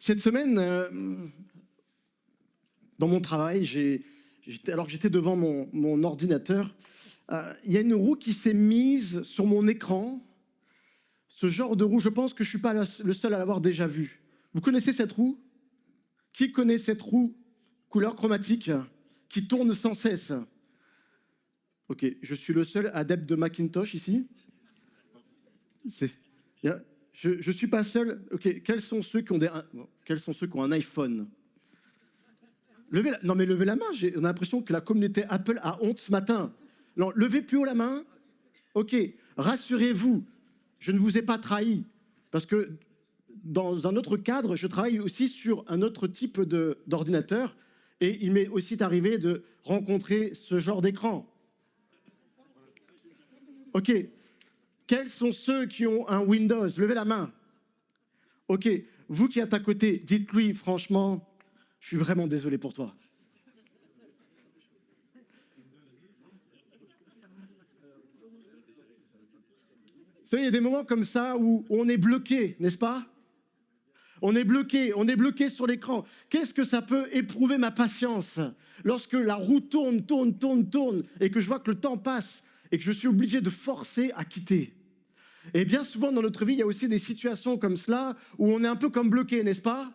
Cette semaine, dans mon travail, alors que j'étais devant mon ordinateur, il y a une roue qui s'est mise sur mon écran. Ce genre de roue, je pense que je ne suis pas le seul à l'avoir déjà vu. Vous connaissez cette roue? Qui connaît cette roue couleur chromatique qui tourne sans cesse? Ok, je suis le seul adepte de Macintosh ici. Je ne suis pas seul. Ok, quels sont ceux qui ont un iPhone? Non mais levez la main, on a l'impression que la communauté Apple a honte ce matin. Non, levez plus haut la main. Ok, rassurez-vous, je ne vous ai pas trahi. Parce que dans un autre cadre, je travaille aussi sur un autre type d'ordinateur. Et il m'est aussi arrivé de rencontrer ce genre d'écran. Ok, quels sont ceux qui ont un Windows? Levez la main. Ok, vous qui êtes à côté, dites-lui franchement, je suis vraiment désolé pour toi. Vous savez, il y a des moments comme ça où on est bloqué, n'est-ce pas? On est bloqué sur l'écran. Qu'est-ce que ça peut éprouver ma patience lorsque la roue tourne, et que je vois que le temps passe et que je suis obligé de forcer à quitter. Et bien souvent dans notre vie, il y a aussi des situations comme cela où on est un peu comme bloqué, n'est-ce pas?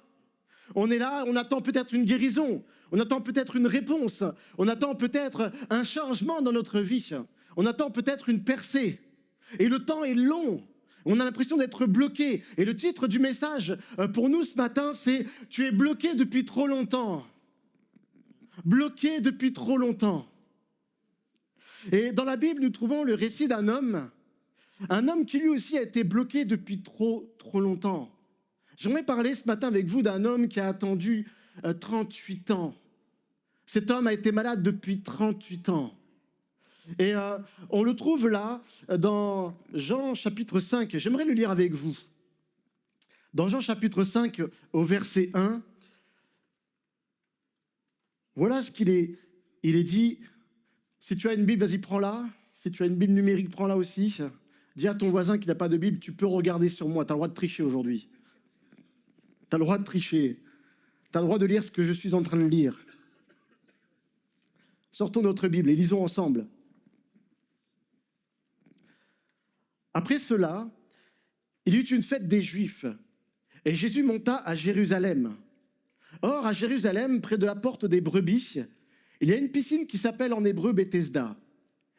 On est là, on attend peut-être une guérison, on attend peut-être une réponse, on attend peut-être un changement dans notre vie, on attend peut-être une percée. Et le temps est long, on a l'impression d'être bloqué. Et le titre du message pour nous ce matin, c'est « Tu es bloqué depuis trop longtemps ». Bloqué depuis trop longtemps. Et dans la Bible, nous trouvons le récit d'un homme qui lui aussi a été bloqué depuis trop longtemps. J'aimerais parler ce matin avec vous d'un homme qui a attendu 38 ans. Cet homme a été malade depuis 38 ans. Et on le trouve là, dans Jean chapitre 5. J'aimerais le lire avec vous. Dans Jean chapitre 5, au verset 1, voilà ce qu'il est. Il est dit, si tu as une Bible, vas-y, prends-la. Si tu as une Bible numérique, prends-la aussi. Dis à ton voisin qui n'a pas de Bible, tu peux regarder sur moi. Tu as le droit de tricher aujourd'hui. Tu as le droit de tricher. Tu as le droit de lire ce que je suis en train de lire. Sortons notre Bible et lisons ensemble. Après cela, il y eut une fête des Juifs, et Jésus monta à Jérusalem. Or, à Jérusalem, près de la porte des brebis, il y a une piscine qui s'appelle en hébreu Bethesda,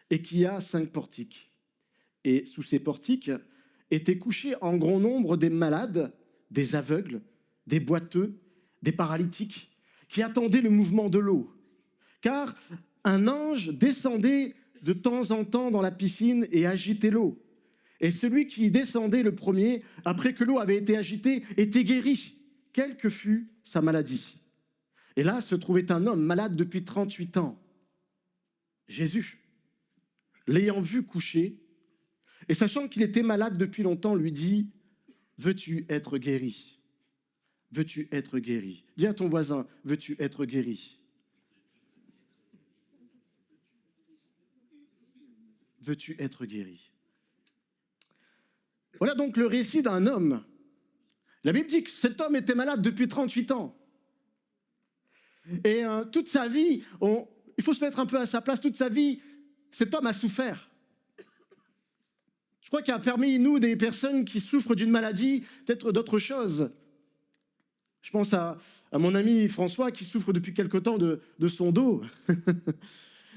et qui a 5 portiques. Et sous ces portiques étaient couchés en grand nombre des malades, des aveugles, des boiteux, des paralytiques, qui attendaient le mouvement de l'eau. Car un ange descendait de temps en temps dans la piscine et agitait l'eau. Et celui qui descendait le premier, après que l'eau avait été agitée, était guéri, quelle que fût sa maladie. Et là se trouvait un homme malade depuis 38 ans. Jésus, l'ayant vu coucher, et sachant qu'il était malade depuis longtemps, lui dit, « Veux-tu être guéri ? Veux-tu être guéri ?» Dis à ton voisin, « Veux-tu être guéri ?» Veux-tu être guéri? Voilà donc le récit d'un homme. La Bible dit que cet homme était malade depuis 38 ans. Et toute sa vie, il faut se mettre un peu à sa place, toute sa vie, cet homme a souffert. Je crois qu'il y a parmi nous des personnes qui souffrent d'une maladie, peut-être d'autres choses. Je pense à mon ami François qui souffre depuis quelque temps de son dos.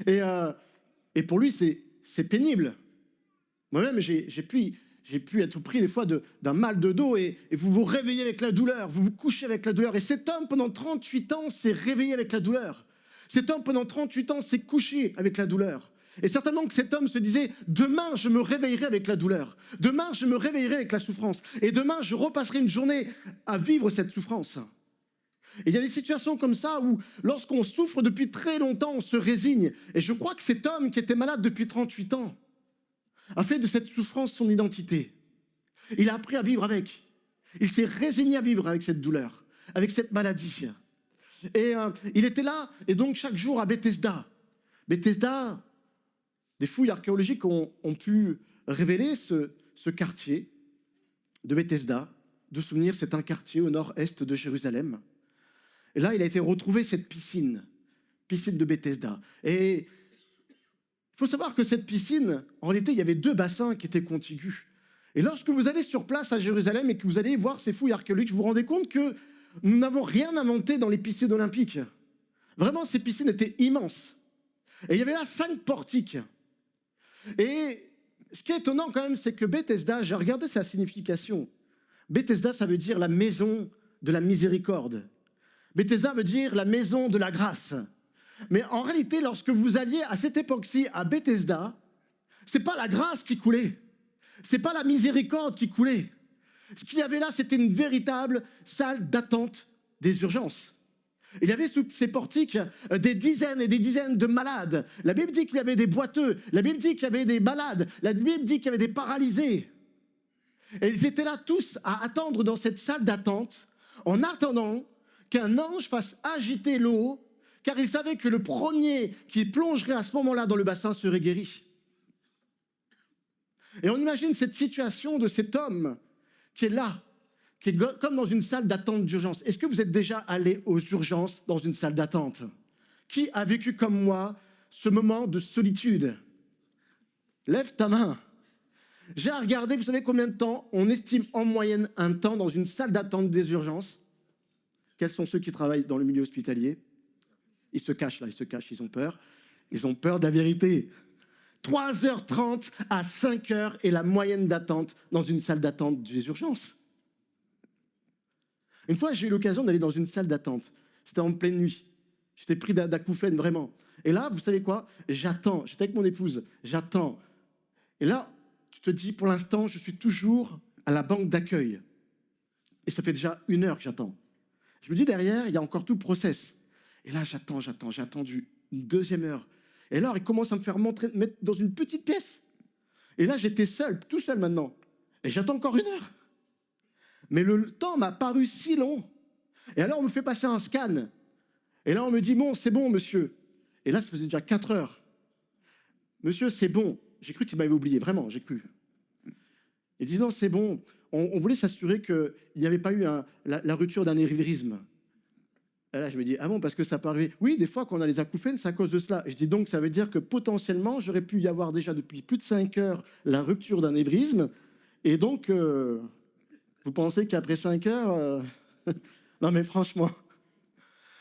Et pour lui, c'est pénible. Moi-même, j'ai pu être pris des fois d'un mal de dos et vous vous réveillez avec la douleur, vous vous couchez avec la douleur. Et cet homme, pendant 38 ans, s'est réveillé avec la douleur. Cet homme, pendant 38 ans, s'est couché avec la douleur. Et certainement que cet homme se disait, demain, je me réveillerai avec la douleur. Demain, je me réveillerai avec la souffrance. Et demain, je repasserai une journée à vivre cette souffrance. Et il y a des situations comme ça où, lorsqu'on souffre depuis très longtemps, on se résigne. Et je crois que cet homme qui était malade depuis 38 ans a fait de cette souffrance son identité. Il a appris à vivre avec. Il s'est résigné à vivre avec cette douleur, avec cette maladie. Et il était là, et donc chaque jour à Bethesda. Bethesda, des fouilles archéologiques ont pu révéler ce quartier de Bethesda, de souvenir, c'est un quartier au nord-est de Jérusalem. Et là, il a été retrouvé cette piscine de Bethesda. Et il faut savoir que cette piscine, en réalité, il y avait 2 bassins qui étaient contigus. Et lorsque vous allez sur place à Jérusalem et que vous allez voir ces fouilles archéologiques, vous vous rendez compte que nous n'avons rien inventé dans les piscines olympiques. Vraiment, ces piscines étaient immenses. Et il y avait là 5 portiques. Et ce qui est étonnant quand même, c'est que Bethesda, j'ai regardé sa signification. Bethesda, ça veut dire la maison de la miséricorde. Bethesda veut dire la maison de la grâce. Mais en réalité, lorsque vous alliez à cette époque-ci à Bethesda, c'est pas la grâce qui coulait, c'est pas la miséricorde qui coulait. Ce qu'il y avait là, c'était une véritable salle d'attente des urgences. Il y avait sous ces portiques des dizaines et des dizaines de malades. La Bible dit qu'il y avait des boiteux, la Bible dit qu'il y avait des malades, la Bible dit qu'il y avait des paralysés. Et ils étaient là tous à attendre dans cette salle d'attente, en attendant qu'un ange fasse agiter l'eau, car ils savaient que le premier qui plongerait à ce moment-là dans le bassin serait guéri. Et on imagine cette situation de cet homme qui est là, qui est comme dans une salle d'attente d'urgence. Est-ce que vous êtes déjà allé aux urgences dans une salle d'attente? Qui a vécu comme moi ce moment de solitude? Lève ta main. J'ai regardé, vous savez combien de temps on estime en moyenne un temps dans une salle d'attente des urgences? Quels sont ceux qui travaillent dans le milieu hospitalier? Ils se cachent là, ils se cachent, ils ont peur. Ils ont peur de la vérité. 3h30 à 5h est la moyenne d'attente dans une salle d'attente des urgences. Une fois, j'ai eu l'occasion d'aller dans une salle d'attente. C'était en pleine nuit. J'étais pris d'acouphènes, vraiment. Et là, vous savez quoi? J'attends. J'étais avec mon épouse. J'attends. Et là, tu te dis, pour l'instant, je suis toujours à la banque d'accueil. Et ça fait déjà 1 heure que j'attends. Je me dis, derrière, il y a encore tout le process. Et là, j'ai attendu une 2e heure. Et alors, il commence à me faire mettre dans une petite pièce. Et là, j'étais seul, tout seul maintenant. Et j'attends encore 1 heure. Mais le temps m'a paru si long. Et alors, on me fait passer un scan. Et là, on me dit, bon, c'est bon, monsieur. Et là, ça faisait déjà 4 heures. Monsieur, c'est bon. J'ai cru qu'il m'avait oublié, vraiment, j'ai cru. Il dit, non, c'est bon. On voulait s'assurer qu'il n'y avait pas eu la rupture d'un anévrisme. Et là, je me dis, ah bon, parce que ça peut arriver. Oui, des fois, quand on a les acouphènes, c'est à cause de cela. Et je dis donc, ça veut dire que potentiellement, j'aurais pu y avoir déjà depuis plus de 5 heures la rupture d'un anévrisme. Et donc, vous pensez qu'après 5 heures... Non, mais franchement.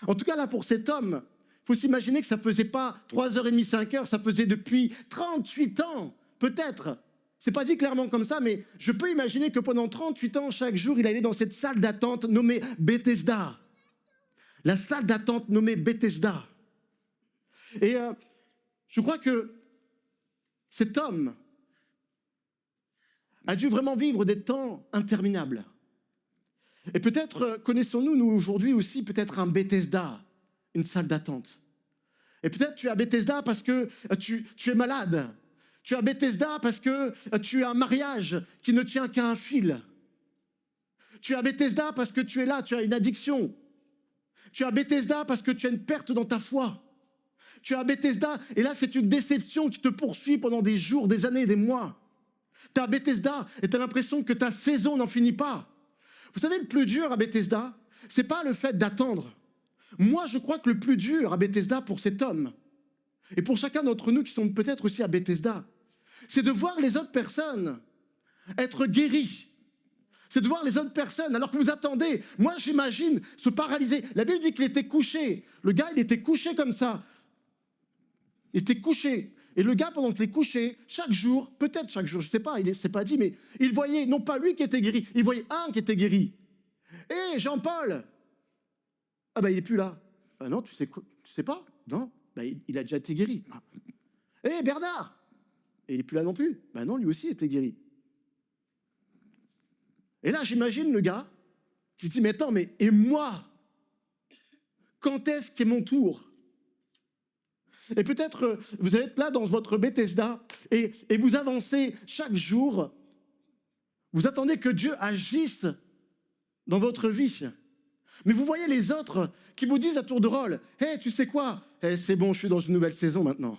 En tout cas, là, pour cet homme, il faut s'imaginer que ça ne faisait pas 3h30, 5 heures, ça faisait depuis 38 ans, peut-être. C'est pas dit clairement comme ça, mais je peux imaginer que pendant 38 ans, chaque jour, il allait dans cette salle d'attente nommée Bethesda. La salle d'attente nommée Bethesda. Et je crois que cet homme a dû vraiment vivre des temps interminables. Et peut-être connaissons-nous, nous aujourd'hui aussi, peut-être un Bethesda, une salle d'attente. Et peut-être tu es à Bethesda parce que tu es malade. Tu es à Bethesda parce que tu as un mariage qui ne tient qu'à un fil. Tu es à Bethesda parce que tu es là, tu as une addiction. Tu es à Bethesda parce que tu as une perte dans ta foi. Tu es à Bethesda et là c'est une déception qui te poursuit pendant des jours, des années, des mois. Tu es à Bethesda et tu as l'impression que ta saison n'en finit pas. Vous savez, le plus dur à Bethesda, ce n'est pas le fait d'attendre. Moi, je crois que le plus dur à Bethesda pour cet homme, et pour chacun d'entre nous qui sommes peut-être aussi à Bethesda, c'est de voir les autres personnes être guéries. C'est de voir les autres personnes, alors que vous attendez. Moi, j'imagine se paralyser. La Bible dit qu'il était couché. Le gars, il était couché comme ça. Il était couché. Et le gars, pendant qu'il est couché, chaque jour, peut-être chaque jour, je ne sais pas, il ne s'est pas dit, mais il voyait non pas lui qui était guéri, il voyait un qui était guéri. Hé, Jean-Paul! Ah ben, il n'est plus là. Ah non, tu sais pas? Non, ben, il a déjà été guéri. Hé, Bernard! Et il n'est plus là non plus. Ben non, lui aussi était guéri. Et là, j'imagine le gars qui se dit, mais attends, et moi? Quand est-ce qu'est mon tour? Et peut-être vous êtes là dans votre Bethesda et vous avancez chaque jour. Vous attendez que Dieu agisse dans votre vie. Mais vous voyez les autres qui vous disent à tour de rôle, « Hey, tu sais quoi? Hey, c'est bon, je suis dans une nouvelle saison maintenant.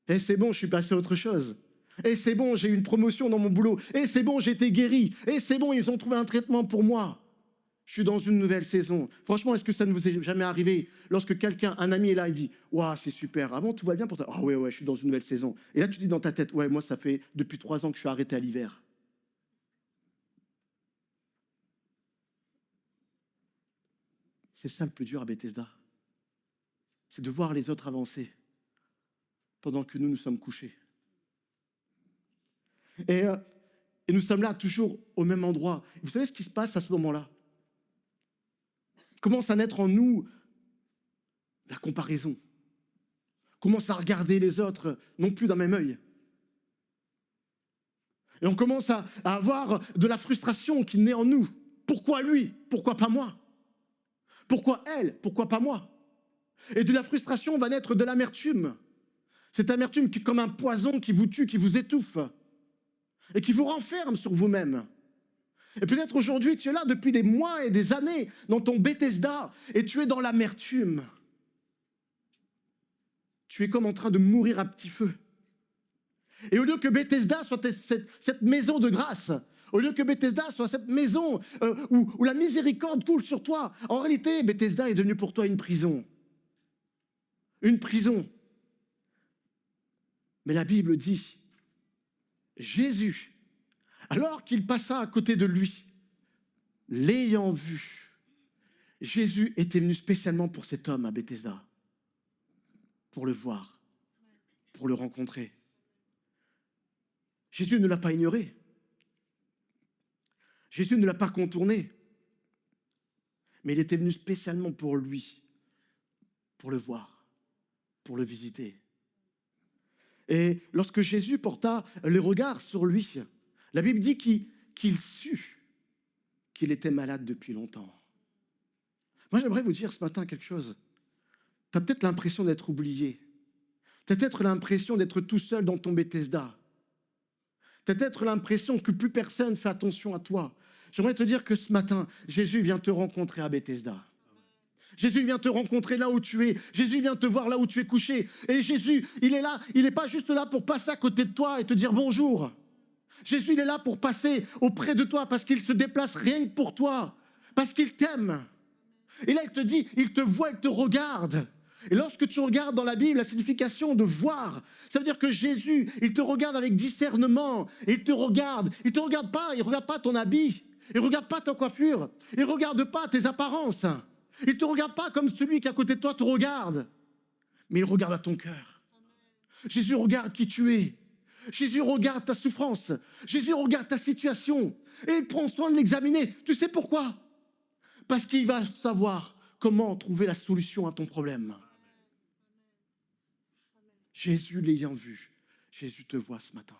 Hey, c'est bon, je suis passé à autre chose. Et c'est bon, j'ai eu une promotion dans mon boulot. Et c'est bon, j'ai été guéri. Et c'est bon, ils ont trouvé un traitement pour moi. Je suis dans une nouvelle saison. Franchement, est-ce que ça ne vous est jamais arrivé lorsque quelqu'un, un ami est là, il dit « Waouh, c'est super. Ah bon, tout va bien pour toi ?»« Ah ouais, je suis dans une nouvelle saison. » Et là, tu dis dans ta tête « Ouais, moi, ça fait depuis 3 ans que je suis arrêté à l'hiver. » C'est ça le plus dur à Bethesda. C'est de voir les autres avancer pendant que nous sommes couchés. Et nous sommes là toujours au même endroit. Vous savez ce qui se passe à ce moment-là? Commence à naître en nous la comparaison. Commence à regarder les autres non plus d'un même œil. Et on commence à avoir de la frustration qui naît en nous. Pourquoi lui? Pourquoi pas moi? Pourquoi elle? Pourquoi pas moi? Et de la frustration va naître de l'amertume. Cette amertume qui est comme un poison qui vous tue, qui vous étouffe et qui vous renferme sur vous-même. Et peut-être aujourd'hui, tu es là depuis des mois et des années dans ton Bethesda et tu es dans l'amertume. Tu es comme en train de mourir à petit feu. Et au lieu que Bethesda soit cette maison de grâce, au lieu que Bethesda soit cette maison où la miséricorde coule sur toi, en réalité, Bethesda est devenue pour toi une prison. Une prison. Mais la Bible dit, Jésus, alors qu'il passa à côté de lui, l'ayant vu, Jésus était venu spécialement pour cet homme à Bethesda, pour le voir, pour le rencontrer. Jésus ne l'a pas ignoré. Jésus ne l'a pas contourné. Mais il était venu spécialement pour lui, pour le voir, pour le visiter. Et lorsque Jésus porta le regard sur lui, la Bible dit qu'il sut qu'il était malade depuis longtemps. Moi, j'aimerais vous dire ce matin quelque chose. Tu as peut-être l'impression d'être oublié. Tu as peut-être l'impression d'être tout seul dans ton Bethesda. Tu as peut-être l'impression que plus personne fait attention à toi. J'aimerais te dire que ce matin, Jésus vient te rencontrer à Bethesda. Jésus vient te rencontrer là où tu es. Jésus vient te voir là où tu es couché. Et Jésus, il est là, il n'est pas juste là pour passer à côté de toi et te dire bonjour. Jésus, il est là pour passer auprès de toi parce qu'il se déplace rien que pour toi, parce qu'il t'aime. Et là, il te dit, il te voit, il te regarde. Et lorsque tu regardes dans la Bible la signification de voir, ça veut dire que Jésus, il te regarde avec discernement. Et il te regarde pas, il regarde pas ton habit, il regarde pas ta coiffure, il regarde pas tes apparences. Il te regarde pas comme celui qui est à côté de toi te regarde, mais il regarde à ton cœur. Jésus regarde qui tu es. Jésus regarde ta souffrance. Jésus regarde ta situation. Et il prend soin de l'examiner. Tu sais pourquoi? Parce qu'il va savoir comment trouver la solution à ton problème. Jésus l'ayant vu, Jésus te voit ce matin.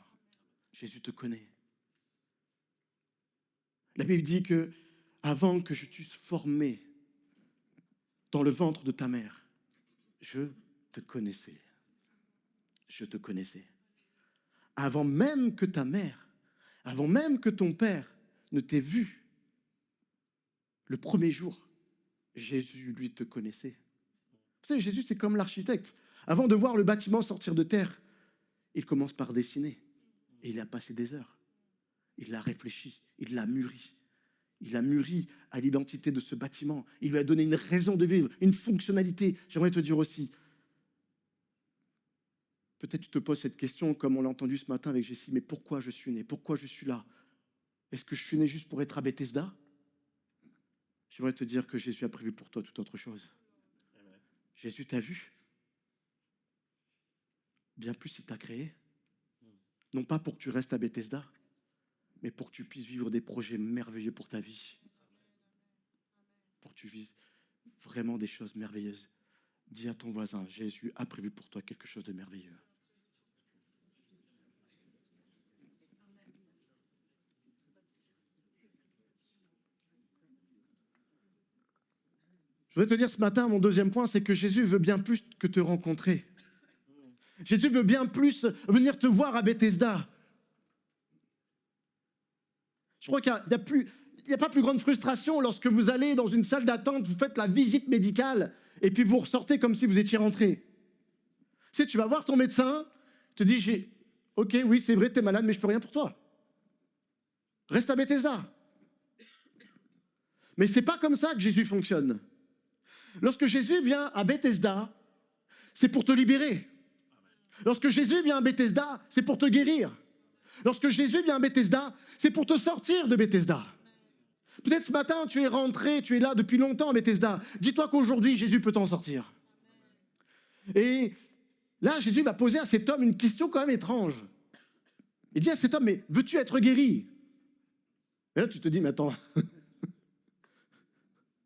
Jésus te connaît. La Bible dit que avant que je t'eusse formé dans le ventre de ta mère, je te connaissais. Je te connaissais. Avant même que ta mère, avant même que ton père ne t'ait vu, le premier jour, Jésus, lui, te connaissait. Vous savez, Jésus, c'est comme l'architecte. Avant de voir le bâtiment sortir de terre, il commence par dessiner. Et il a passé des heures. Il l'a réfléchi, il l'a mûri. Il a mûri à l'identité de ce bâtiment. Il lui a donné une raison de vivre, une fonctionnalité. J'aimerais te dire aussi, peut-être tu te poses cette question, comme on l'a entendu ce matin avec Jessie, mais pourquoi je suis né? Pourquoi je suis là? Est-ce que je suis né juste pour être à Bethesda? J'aimerais te dire que Jésus a prévu pour toi toute autre chose. Jésus t'a vu. Bien plus, il t'a créé. Non pas pour que tu restes à Bethesda, mais pour que tu puisses vivre des projets merveilleux pour ta vie. Pour que tu vises vraiment des choses merveilleuses. Dis à ton voisin, Jésus a prévu pour toi quelque chose de merveilleux. Je voudrais te dire ce matin, mon deuxième point, c'est que Jésus veut bien plus que te rencontrer. Jésus veut bien plus venir te voir à Bethesda. Je crois qu'il n'y a pas plus grande frustration lorsque vous allez dans une salle d'attente, vous faites la visite médicale et puis vous ressortez comme si vous étiez rentré. Tu sais, tu vas voir ton médecin, te dis, Ok, oui, c'est vrai, t'es malade, mais je peux rien pour toi. Reste à Bethesda. Mais c'est pas comme ça que Jésus fonctionne. Lorsque Jésus vient à Bethesda, c'est pour te libérer. Lorsque Jésus vient à Bethesda, c'est pour te guérir. Lorsque Jésus vient à Bethesda, c'est pour te sortir de Bethesda. Peut-être ce matin, tu es rentré, tu es là depuis longtemps à Bethesda. Dis-toi qu'aujourd'hui, Jésus peut t'en sortir. Et là, Jésus va poser à cet homme une question quand même étrange. Il dit à cet homme, mais veux-tu être guéri? Et là, tu te dis, mais attends.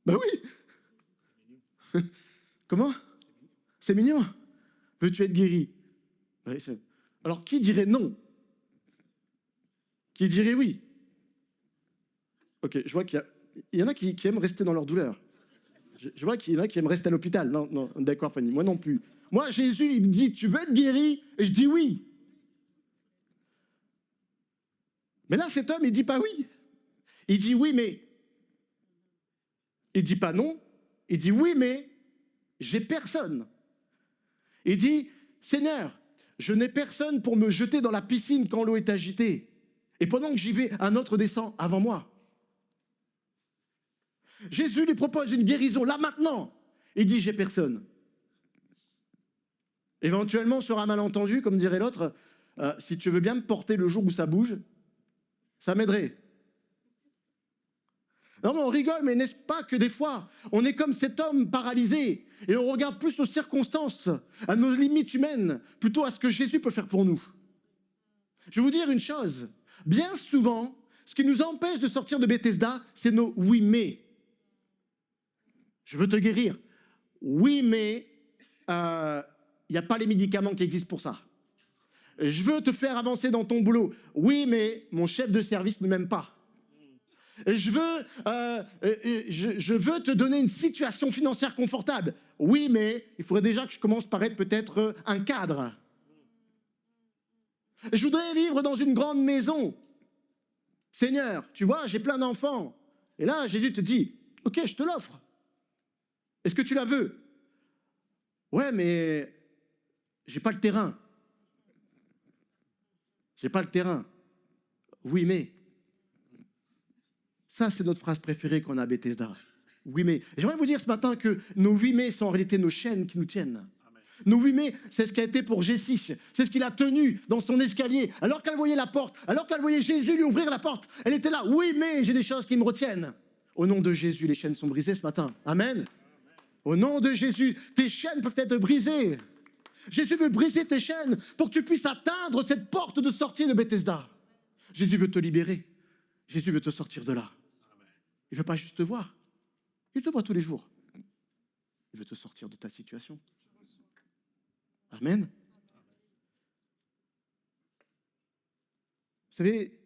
Ben oui. Comment? C'est mignon. Veux-tu être guéri? Oui, alors, qui dirait non? Qui dirait oui? Ok, je vois qu'il y en a qui aiment rester dans leur douleur. Je vois qu'il y en a qui aiment rester à l'hôpital. Non, non, d'accord, Fanny, moi non plus. Moi, Jésus, il me dit, tu veux être guéri? Et je dis oui. Mais là, cet homme, il dit pas oui. Il dit oui, mais... Il dit pas non. Il dit oui, mais j'ai personne. Il dit, Seigneur, je n'ai personne pour me jeter dans la piscine quand l'eau est agitée. Et pendant que j'y vais, un autre descend avant moi. Jésus lui propose une guérison, là maintenant. Il dit, j'ai personne. Éventuellement, sur un malentendu, comme dirait l'autre, si tu veux bien me porter le jour où ça bouge, ça m'aiderait. Non, mais on rigole, mais n'est-ce pas que des fois, on est comme cet homme paralysé et on regarde plus aux circonstances, à nos limites humaines, plutôt à ce que Jésus peut faire pour nous. Je vais vous dire une chose, bien souvent, ce qui nous empêche de sortir de Bethesda, c'est nos oui mais. Je veux te guérir. Oui, mais il n'y a pas les médicaments qui existent pour ça. Je veux te faire avancer dans ton boulot. Oui, mais mon chef de service ne m'aime pas. Je veux te donner une situation financière confortable. Oui, mais il faudrait déjà que je commence par être peut-être un cadre. Je voudrais vivre dans une grande maison. Seigneur, tu vois, j'ai plein d'enfants. Et là, Jésus te dit, ok, je te l'offre. Est-ce que tu la veux? Ouais, mais j'ai pas le terrain. J'ai pas le terrain. Oui, mais. Ça, c'est notre phrase préférée qu'on a à Bethesda. Oui, mais. J'aimerais vous dire ce matin que nos oui, mais sont en réalité nos chaînes qui nous tiennent. Amen. Nos oui, mais, c'est ce qui a été pour Jessie. C'est ce qu'il a tenu dans son escalier. Alors qu'elle voyait la porte, alors qu'elle voyait Jésus lui ouvrir la porte, elle était là. Oui, mais j'ai des choses qui me retiennent. Au nom de Jésus, les chaînes sont brisées ce matin. Amen. Amen. Au nom de Jésus, tes chaînes peuvent être brisées. Jésus veut briser tes chaînes pour que tu puisses atteindre cette porte de sortie de Bethesda. Jésus veut te libérer. Jésus veut te sortir de là. Il ne veut pas juste te voir. Il te voit tous les jours. Il veut te sortir de ta situation. Amen. Vous savez,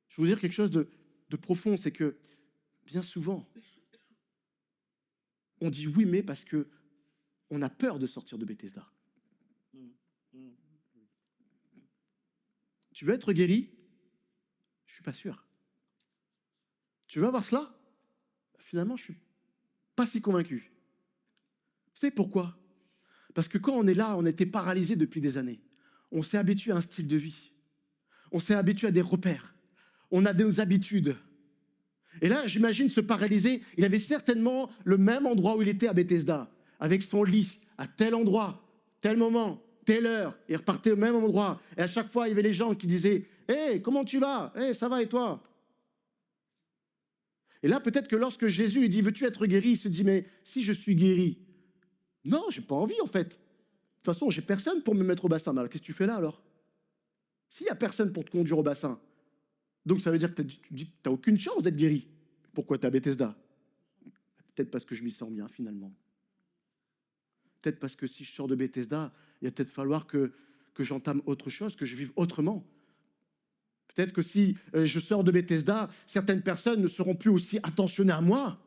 je vais vous dire quelque chose de profond, c'est que bien souvent, on dit oui, mais parce qu'on a peur de sortir de Bethesda. Tu veux être guéri? Je ne suis pas sûr. Tu veux avoir cela? Finalement, je ne suis pas si convaincu. Vous savez pourquoi? Parce que quand on est là, on a été paralysé depuis des années. On s'est habitué à un style de vie. On s'est habitué à des repères. On a nos habitudes. Et là, j'imagine ce paralysé, il avait certainement le même endroit où il était à Bethesda, avec son lit, à tel endroit, tel moment, telle heure. Il repartait au même endroit. Et à chaque fois, il y avait les gens qui disaient « Hey, comment tu vas? Hey, ça va et toi ?» Et là, peut-être que lorsque Jésus lui dit « Veux-tu être guéri ?» il se dit « Mais si je suis guéri, non, j'ai pas envie en fait. De toute façon, j'ai personne pour me mettre au bassin. » Alors, qu'est-ce que tu fais là alors? S'il n'y a personne pour te conduire au bassin, donc ça veut dire que tu dis que tu n'as aucune chance d'être guéri. Pourquoi tu es à Bethesda? Peut-être parce que je m'y sens bien finalement. Peut-être parce que si je sors de Bethesda, il va peut-être falloir que j'entame autre chose, que je vive autrement. Peut-être que si je sors de Bethesda, certaines personnes ne seront plus aussi attentionnées à moi.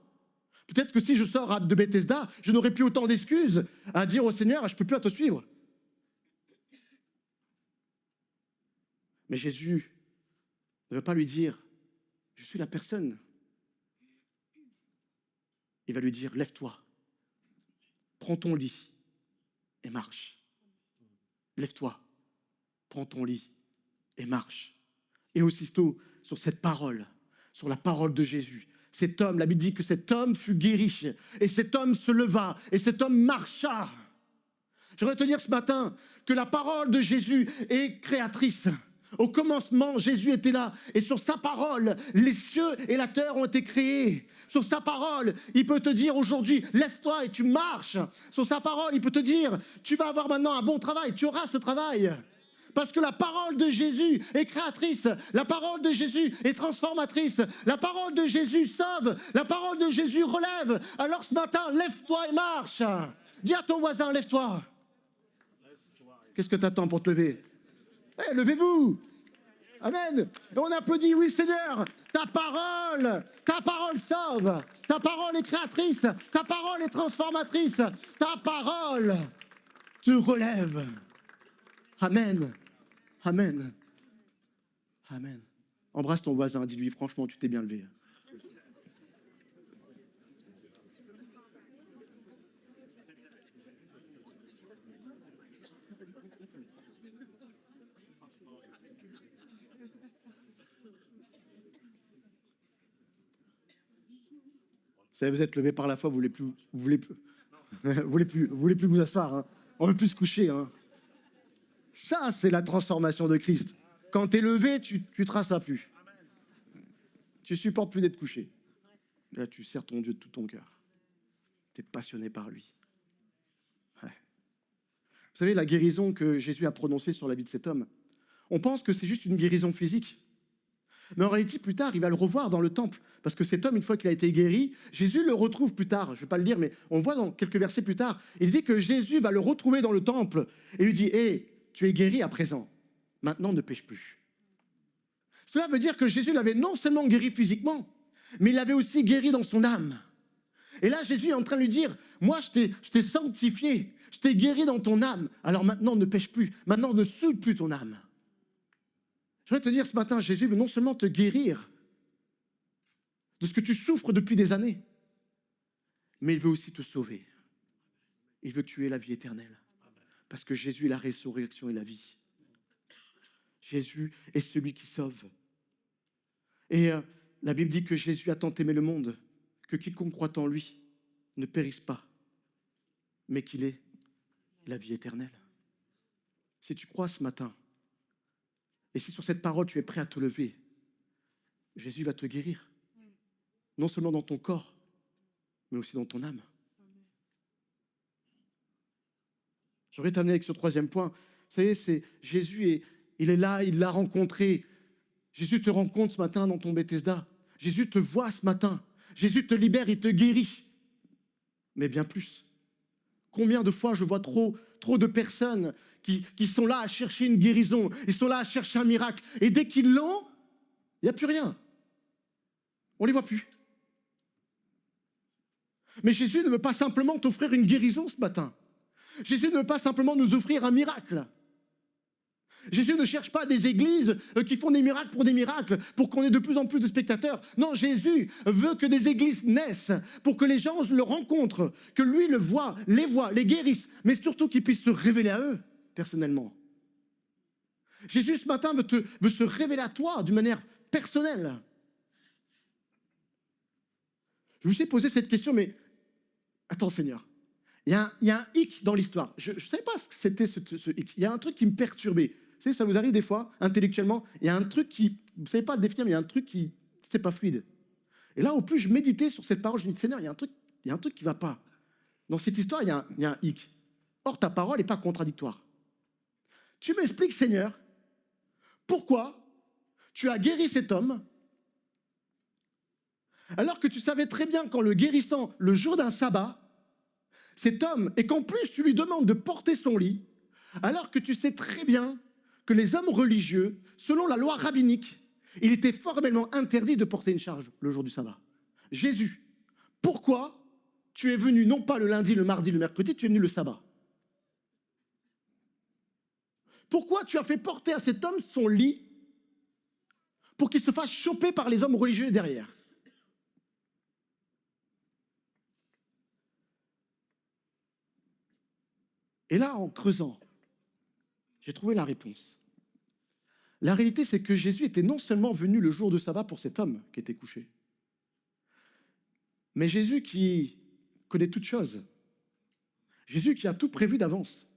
Peut-être que si je sors de Bethesda, je n'aurai plus autant d'excuses à dire au Seigneur, je ne peux plus te suivre. Mais Jésus ne veut pas lui dire, je suis la personne. Il va lui dire, lève-toi, prends ton lit et marche. Lève-toi, prends ton lit et marche. Et aussitôt, sur cette parole, sur la parole de Jésus, cet homme, la Bible dit que cet homme fut guéri, et cet homme se leva, et cet homme marcha. J'aimerais te dire ce matin que la parole de Jésus est créatrice. Au commencement, Jésus était là, et sur sa parole, les cieux et la terre ont été créés. Sur sa parole, il peut te dire aujourd'hui, lève-toi et tu marches. Sur sa parole, il peut te dire, tu vas avoir maintenant un bon travail, tu auras ce travail. Parce que la parole de Jésus est créatrice, la parole de Jésus est transformatrice, la parole de Jésus sauve, la parole de Jésus relève. Alors ce matin, lève-toi et marche. Dis à ton voisin, lève-toi. Qu'est-ce que tu attends pour te lever? Levez-vous. Amen. Et on applaudit, oui Seigneur, ta parole sauve, ta parole est créatrice, ta parole est transformatrice, ta parole te relève. Amen. Amen. Amen. Embrasse ton voisin, dis-lui franchement, tu t'es bien levé. Vous êtes levé par la foi, vous voulez plus vous asseoir. Hein. On ne veut plus se coucher. Hein. Ça, c'est la transformation de Christ. Quand tu es levé, tu ne te rassois plus. Tu supportes plus d'être couché. Là, tu sers ton Dieu de tout ton cœur. Tu es passionné par lui. Ouais. Vous savez, la guérison que Jésus a prononcée sur la vie de cet homme, on pense que c'est juste une guérison physique. Mais en réalité, plus tard, il va le revoir dans le temple. Parce que cet homme, une fois qu'il a été guéri, Jésus le retrouve plus tard. Je ne vais pas le lire, mais on le voit dans quelques versets plus tard. Il dit que Jésus va le retrouver dans le temple et lui dit « Hé, tu es guéri à présent. Maintenant, ne pêche plus. » Cela veut dire que Jésus l'avait non seulement guéri physiquement, mais il l'avait aussi guéri dans son âme. Et là, Jésus est en train de lui dire « Moi, je t'ai sanctifié, je t'ai guéri dans ton âme. Alors maintenant, ne pêche plus. Maintenant, ne souille plus ton âme. » Je voudrais te dire ce matin, Jésus veut non seulement te guérir de ce que tu souffres depuis des années, mais il veut aussi te sauver. Il veut que tu aies la vie éternelle. Parce que Jésus est la résurrection et la vie. Jésus est celui qui sauve. Et la Bible dit que Jésus a tant aimé le monde que quiconque croit en lui ne périsse pas, mais qu'il ait la vie éternelle. Si tu crois ce matin, et si sur cette parole tu es prêt à te lever, Jésus va te guérir. Non seulement dans ton corps, mais aussi dans ton âme. J'aurais t'amener avec ce troisième point. Vous savez, c'est Jésus, il est là, il l'a rencontré. Jésus te rencontre ce matin dans ton Bethesda. Jésus te voit ce matin. Jésus te libère, il te guérit. Mais bien plus. Combien de fois je vois trop de personnes qui sont là à chercher une guérison, ils sont là à chercher un miracle, et dès qu'ils l'ont, il n'y a plus rien. On ne les voit plus. Mais Jésus ne veut pas simplement t'offrir une guérison ce matin. Jésus ne veut pas simplement nous offrir un miracle. Jésus ne cherche pas des églises qui font des miracles, pour qu'on ait de plus en plus de spectateurs. Non, Jésus veut que des églises naissent, pour que les gens le rencontrent, que lui le voit, les guérisse, mais surtout qu'il puisse se révéler à eux, personnellement. Jésus, ce matin, veut se révéler à toi d'une manière personnelle. Je me suis posé cette question, mais attends, Seigneur, il y a un hic dans l'histoire. Je ne savais pas ce que c'était ce hic. Il y a un truc qui me perturbait. Vous savez, ça vous arrive des fois, intellectuellement, il y a un truc qui, vous ne savez pas le définir, mais il y a un truc qui, c'est pas fluide. Et là, au plus je méditais sur cette parole, je me dis, Seigneur, il y a un truc qui ne va pas. Dans cette histoire, il y a un hic. Or, ta parole n'est pas contradictoire. Tu m'expliques, Seigneur, pourquoi tu as guéri cet homme, alors que tu savais très bien qu'en le guérissant le jour d'un sabbat, cet homme, et qu'en plus tu lui demandes de porter son lit, alors que tu sais très bien que les hommes religieux, selon la loi rabbinique, il était formellement interdit de porter une charge le jour du sabbat. Jésus, pourquoi tu es venu non pas le lundi, le mardi, le mercredi, tu es venu le sabbat? Pourquoi tu as fait porter à cet homme son lit pour qu'il se fasse choper par les hommes religieux derrière? Et là, en creusant, j'ai trouvé la réponse. La réalité, c'est que Jésus était non seulement venu le jour de sabbat pour cet homme qui était couché, mais Jésus qui connaît toutes choses, Jésus qui a tout prévu d'avance,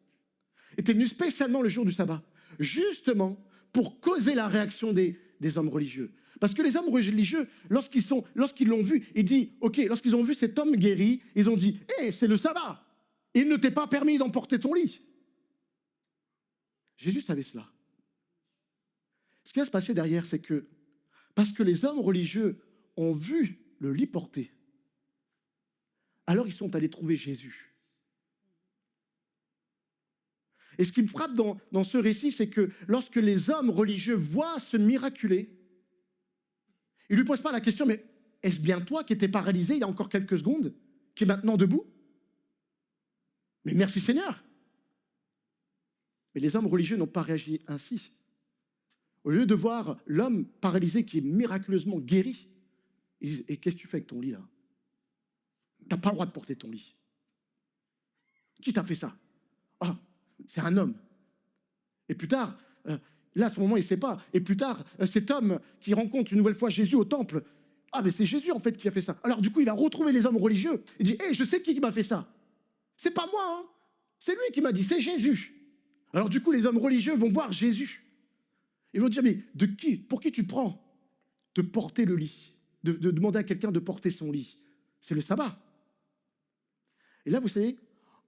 était venu spécialement le jour du sabbat, justement pour causer la réaction des hommes religieux. Parce que les hommes religieux, lorsqu'ils l'ont vu, il dit, ok, lorsqu'ils ont vu cet homme guéri, ils ont dit, hé, c'est le sabbat, il ne t'est pas permis d'emporter ton lit. Jésus savait cela. Ce qui va se passer derrière, c'est que, parce que les hommes religieux ont vu le lit porté, alors ils sont allés trouver Jésus. Et ce qui me frappe dans ce récit, c'est que lorsque les hommes religieux voient ce miraculé, ils ne lui posent pas la question, mais est-ce bien toi qui étais paralysé il y a encore quelques secondes, qui est maintenant debout? Mais merci Seigneur. Mais les hommes religieux n'ont pas réagi ainsi. Au lieu de voir l'homme paralysé qui est miraculeusement guéri, ils disent, et qu'est-ce que tu fais avec ton lit là? Tu n'as pas le droit de porter ton lit. Qui t'a fait ça? Ah, c'est un homme. Et plus tard, là à ce moment il ne sait pas, et plus tard, cet homme qui rencontre une nouvelle fois Jésus au temple, ah mais c'est Jésus en fait qui a fait ça. Alors du coup il va retrouver les hommes religieux, il dit, hé, je sais qui m'a fait ça. C'est pas moi, hein. C'est lui qui m'a dit, c'est Jésus. Alors du coup les hommes religieux vont voir Jésus. Ils vont dire, mais pour qui tu prends de porter le lit, de demander à quelqu'un de porter son lit? C'est le sabbat. Et là, vous savez,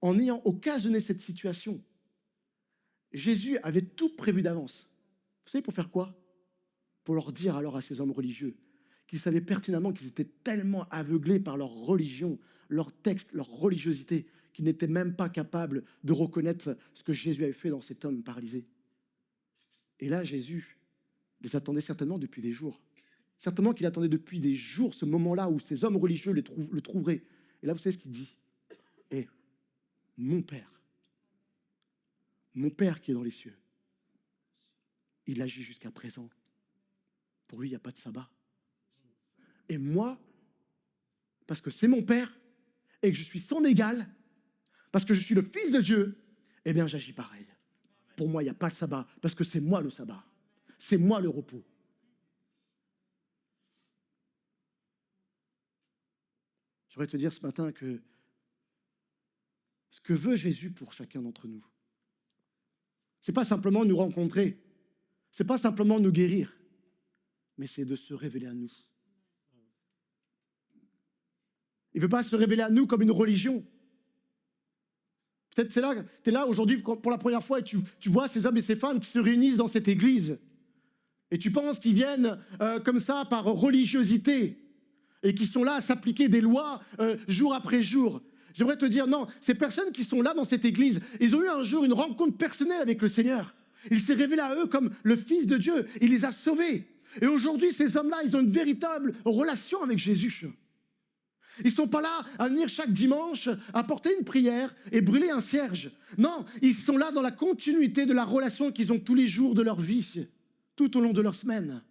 en ayant occasionné cette situation, Jésus avait tout prévu d'avance. Vous savez pour faire quoi? Pour leur dire alors à ces hommes religieux qu'ils savaient pertinemment qu'ils étaient tellement aveuglés par leur religion, leur texte, leur religiosité, qu'ils n'étaient même pas capables de reconnaître ce que Jésus avait fait dans cet homme paralysé. Et là, Jésus les attendait certainement depuis des jours. Certainement qu'il attendait depuis des jours ce moment-là où ces hommes religieux le trouveraient. Et là, vous savez ce qu'il dit? Eh, mon Père qui est dans les cieux, il agit jusqu'à présent. Pour lui, il n'y a pas de sabbat. Et moi, parce que c'est mon Père et que je suis son égal, parce que je suis le Fils de Dieu, eh bien, j'agis pareil. Pour moi, il n'y a pas de sabbat, parce que c'est moi le sabbat. C'est moi le repos. Je voudrais te dire ce matin que ce que veut Jésus pour chacun d'entre nous, ce n'est pas simplement nous rencontrer, ce n'est pas simplement nous guérir, mais c'est de se révéler à nous. Il ne veut pas se révéler à nous comme une religion. Peut-être tu es là aujourd'hui pour la première fois et tu vois ces hommes et ces femmes qui se réunissent dans cette église. Et tu penses qu'ils viennent comme ça par religiosité et qui sont là à s'appliquer des lois jour après jour. J'aimerais te dire, non, ces personnes qui sont là dans cette église, ils ont eu un jour une rencontre personnelle avec le Seigneur. Il s'est révélé à eux comme le Fils de Dieu. Il les a sauvés. Et aujourd'hui, ces hommes-là, ils ont une véritable relation avec Jésus. Ils ne sont pas là à venir chaque dimanche, apporter une prière et brûler un cierge. Non, ils sont là dans la continuité de la relation qu'ils ont tous les jours de leur vie, tout au long de leur semaine.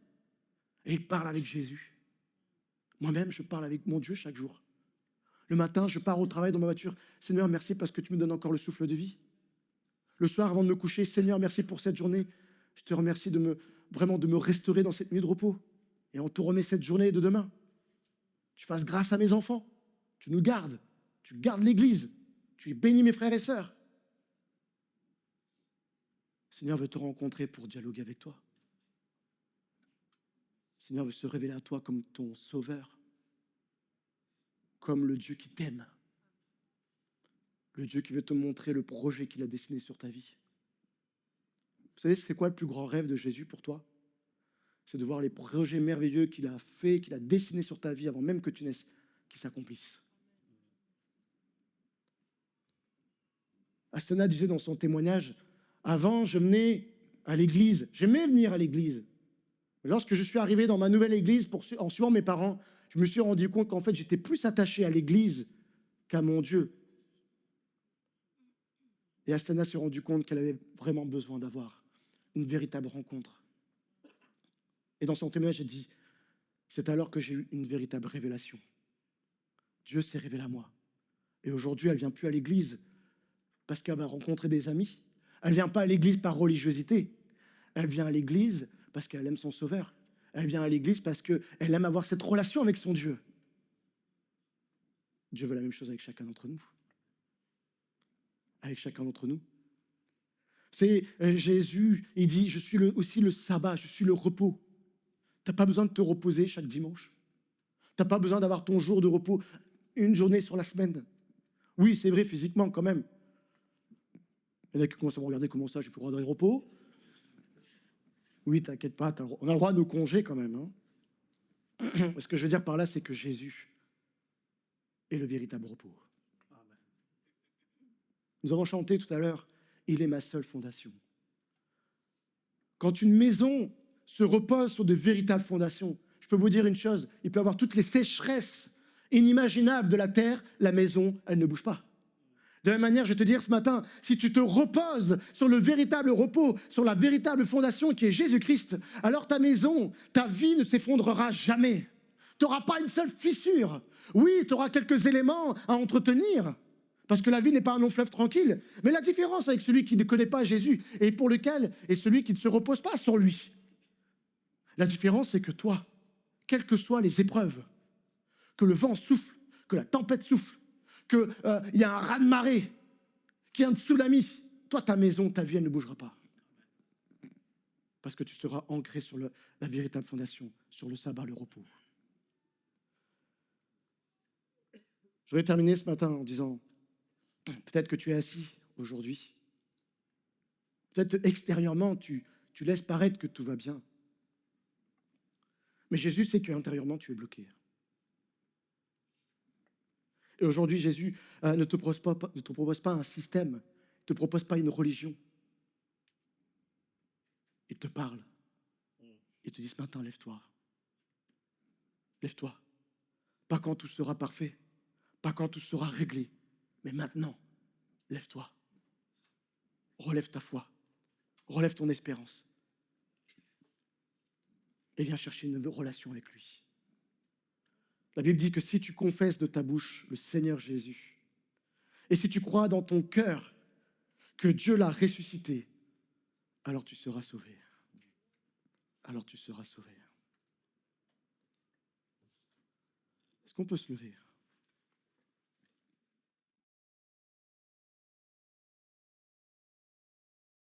Et ils parlent avec Jésus. Moi-même, je parle avec mon Dieu chaque jour. Le matin, je pars au travail dans ma voiture. Seigneur, merci parce que tu me donnes encore le souffle de vie. Le soir, avant de me coucher, Seigneur, merci pour cette journée. Je te remercie de me restaurer dans cette nuit de repos. Et on te remet cette journée de demain. Tu fasses grâce à mes enfants. Tu nous gardes. Tu gardes l'Église. Tu bénis mes frères et sœurs. Seigneur veut te rencontrer pour dialoguer avec toi. Seigneur veut se révéler à toi comme ton sauveur, comme le Dieu qui t'aime, le Dieu qui veut te montrer le projet qu'il a dessiné sur ta vie. Vous savez, c'est quoi le plus grand rêve de Jésus pour toi? C'est de voir les projets merveilleux qu'il a faits, qu'il a dessinés sur ta vie avant même que tu naisses, qui s'accomplissent. Astana disait dans son témoignage, avant je venais à l'église, j'aimais venir à l'église. Mais lorsque je suis arrivé dans ma nouvelle église en suivant mes parents, je me suis rendu compte qu'en fait j'étais plus attaché à l'église qu'à mon Dieu. Et Astana s'est rendu compte qu'elle avait vraiment besoin d'avoir une véritable rencontre. Et dans son témoignage, elle dit, c'est alors que j'ai eu une véritable révélation. Dieu s'est révélé à moi. Et aujourd'hui, elle ne vient plus à l'église parce qu'elle va rencontrer des amis. Elle ne vient pas à l'église par religiosité. Elle vient à l'église parce qu'elle aime son Sauveur. Elle vient à l'église parce qu'elle aime avoir cette relation avec son Dieu. Dieu veut la même chose avec chacun d'entre nous. Avec chacun d'entre nous. C'est Jésus, il dit, je suis aussi le sabbat, je suis le repos. Tu n'as pas besoin de te reposer chaque dimanche. Tu n'as pas besoin d'avoir ton jour de repos une journée sur la semaine. Oui, c'est vrai, physiquement quand même. Il y en a qui commencent à me regarder comment ça, j'ai plus le droit de repos. Oui, t'inquiète pas, on a le droit à nos congés quand même. Hein. Ce que je veux dire par là, c'est que Jésus est le véritable repos. Nous avons chanté tout à l'heure, il est ma seule fondation. Quand une maison se repose sur de véritables fondations, je peux vous dire une chose, il peut y avoir toutes les sécheresses inimaginables de la terre, la maison, elle ne bouge pas. De la même manière, je vais te dire ce matin, si tu te reposes sur le véritable repos, sur la véritable fondation qui est Jésus-Christ, alors ta maison, ta vie ne s'effondrera jamais. Tu n'auras pas une seule fissure. Oui, tu auras quelques éléments à entretenir, parce que la vie n'est pas un long fleuve tranquille. Mais la différence avec celui qui ne connaît pas Jésus et pour lequel est celui qui ne se repose pas sur lui, la différence, c'est que toi, quelles que soient les épreuves, que le vent souffle, que la tempête souffle, qu'il y a un raz-de-marée, qu'il y a un tsunami, toi, ta maison, ta vie, elle ne bougera pas. Parce que tu seras ancré sur la véritable fondation, sur le sabbat, le repos. Je voudrais terminer ce matin en disant, peut-être que tu es assis aujourd'hui, peut-être extérieurement, tu laisses paraître que tout va bien. Mais Jésus sait qu'intérieurement, tu es bloqué. Et aujourd'hui, Jésus ne te propose pas un système, ne te propose pas une religion. Il te parle. Il te dit ce matin, lève-toi. Lève-toi. Pas quand tout sera parfait, pas quand tout sera réglé, mais maintenant, lève-toi. Relève ta foi. Relève ton espérance. Et viens chercher une relation avec lui. La Bible dit que si tu confesses de ta bouche le Seigneur Jésus, et si tu crois dans ton cœur que Dieu l'a ressuscité, alors tu seras sauvé. Alors tu seras sauvé. Est-ce qu'on peut se lever ?